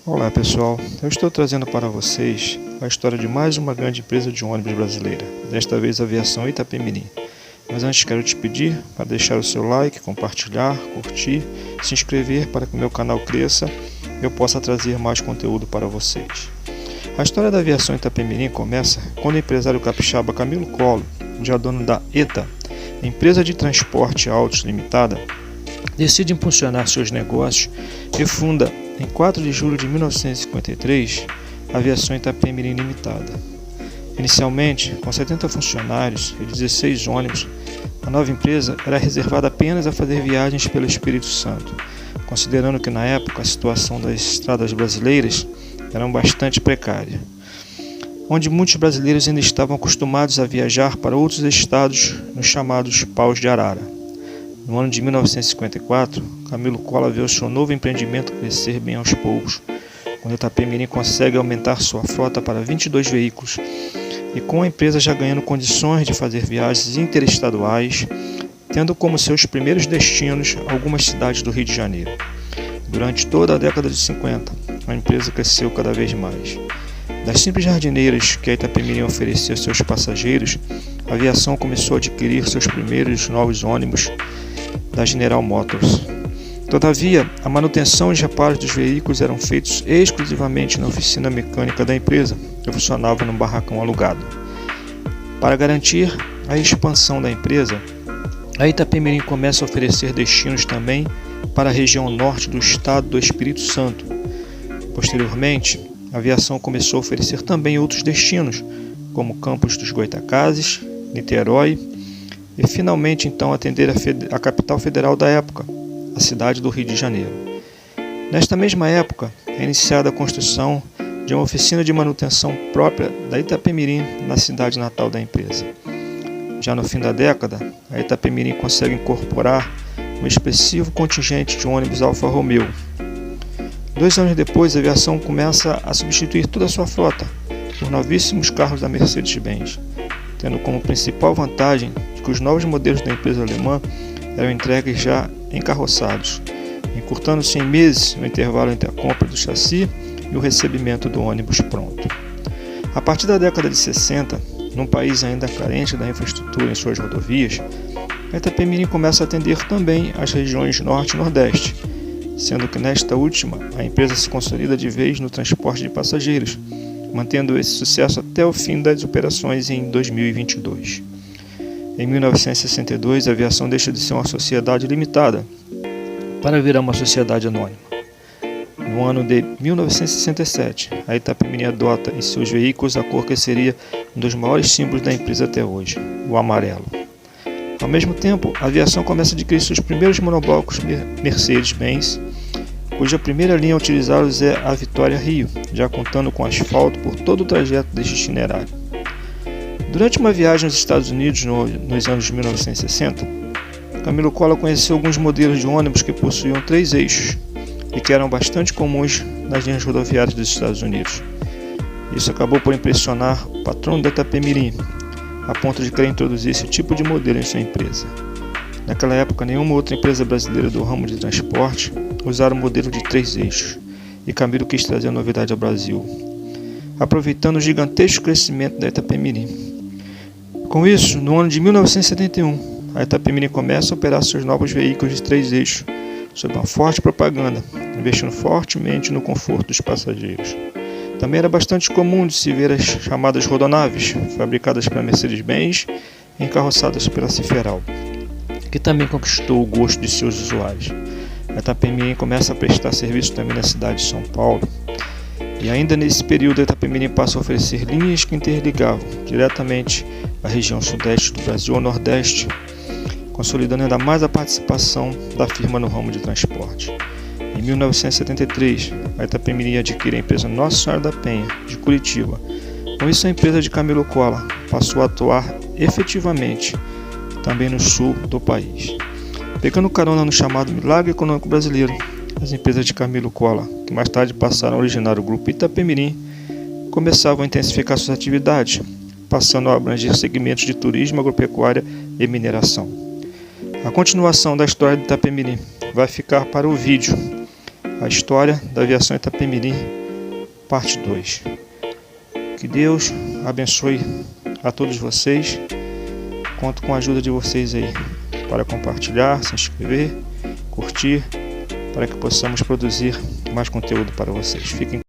Olá pessoal, eu estou trazendo para vocês a história de mais uma grande empresa de ônibus brasileira, desta vez a Aviação Itapemirim. Mas antes quero te pedir para deixar o seu like, compartilhar, curtir, se inscrever para que o meu canal cresça e eu possa trazer mais conteúdo para vocês. A história da Aviação Itapemirim começa quando o empresário capixaba Camilo Collor, já dono da ETA, Empresa de Transporte Autos Limitada, decide impulsionar seus negócios e funda, em 4 de julho de 1953, a Aviação Itapemirim Limitada. Inicialmente, com 70 funcionários e 16 ônibus, a nova empresa era reservada apenas a fazer viagens pelo Espírito Santo, considerando que na época a situação das estradas brasileiras era bastante precária, onde muitos brasileiros ainda estavam acostumados a viajar para outros estados nos chamados paus de arara. No ano de 1954, Camilo Collor vê o seu novo empreendimento crescer bem aos poucos, quando Itapemirim consegue aumentar sua frota para 22 veículos e com a empresa já ganhando condições de fazer viagens interestaduais, tendo como seus primeiros destinos algumas cidades do Rio de Janeiro. Durante toda a década de 50, a empresa cresceu cada vez mais. Das simples jardineiras que a Itapemirim oferecia aos seus passageiros, a aviação começou a adquirir seus primeiros novos ônibus da General Motors. Todavia, a manutenção e os reparos dos veículos eram feitos exclusivamente na oficina mecânica da empresa, que funcionava num barracão alugado. Para garantir a expansão da empresa, a Itapemirim começa a oferecer destinos também para a região norte do estado do Espírito Santo. Posteriormente, a aviação começou a oferecer também outros destinos, como Campos dos Goytacazes, Niterói, e finalmente então atender a capital federal da época, a cidade do Rio de Janeiro. Nesta mesma época, é iniciada a construção de uma oficina de manutenção própria da Itapemirim na cidade natal da empresa. Já no fim da década, a Itapemirim consegue incorporar um expressivo contingente de ônibus Alfa Romeo. 2 anos depois, a aviação começa a substituir toda a sua frota por novíssimos carros da Mercedes-Benz, tendo como principal vantagem de que os novos modelos da empresa alemã eram entregues já encarroçados, encurtando-se em meses o intervalo entre a compra do chassi e o recebimento do ônibus pronto. A partir da década de 60, num país ainda carente da infraestrutura em suas rodovias, a Itapemirim começa a atender também as regiões Norte e Nordeste, sendo que nesta última a empresa se consolida de vez no transporte de passageiros, mantendo esse sucesso até o fim das operações em 2022. Em 1962, a aviação deixa de ser uma sociedade limitada para virar uma sociedade anônima. No ano de 1967, a Itapemirim adota em seus veículos a cor que seria um dos maiores símbolos da empresa até hoje, o amarelo. Ao mesmo tempo, a aviação começa a adquirir seus primeiros monoblocos Mercedes-Benz, cuja primeira linha a utilizá-los é a Vitória Rio, já contando com asfalto por todo o trajeto deste itinerário. Durante uma viagem aos Estados Unidos nos anos de 1960, Camilo Collor conheceu alguns modelos de ônibus que possuíam 3 eixos e que eram bastante comuns nas linhas rodoviárias dos Estados Unidos. Isso acabou por impressionar o patrono da Itapemirim, a ponto de querer introduzir esse tipo de modelo em sua empresa. Naquela época, nenhuma outra empresa brasileira do ramo de transporte usara o modelo de 3 eixos, e Camilo quis trazer a novidade ao Brasil, aproveitando o gigantesco crescimento da Itapemirim. Com isso, no ano de 1971, a Itapemirim começa a operar seus novos veículos de 3 eixos, sob uma forte propaganda, investindo fortemente no conforto dos passageiros. Também era bastante comum de se ver as chamadas rodonaves, fabricadas pela Mercedes-Benz e encarroçadas pela Ciferal, que também conquistou o gosto de seus usuários. A Itapemirim começa a prestar serviço também na cidade de São Paulo, e ainda nesse período a Itapemirim passa a oferecer linhas que interligavam diretamente a região sudeste do Brasil ao nordeste, consolidando ainda mais a participação da firma no ramo de transporte. Em 1973, a Itapemirim adquire a empresa Nossa Senhora da Penha, de Curitiba. Com isso, a empresa de Camilo Collor passou a atuar efetivamente também no sul do país. Pegando carona no chamado Milagre Econômico Brasileiro, as empresas de Camilo Collor, que mais tarde passaram a originar o grupo Itapemirim, começavam a intensificar suas atividades, passando a abranger segmentos de turismo, agropecuária e mineração. A continuação da história de Itapemirim vai ficar para o vídeo a história da aviação Itapemirim, parte 2. Que Deus abençoe a todos vocês. Conto com a ajuda de vocês aí para compartilhar, se inscrever, curtir, para que possamos produzir mais conteúdo para vocês. Fiquem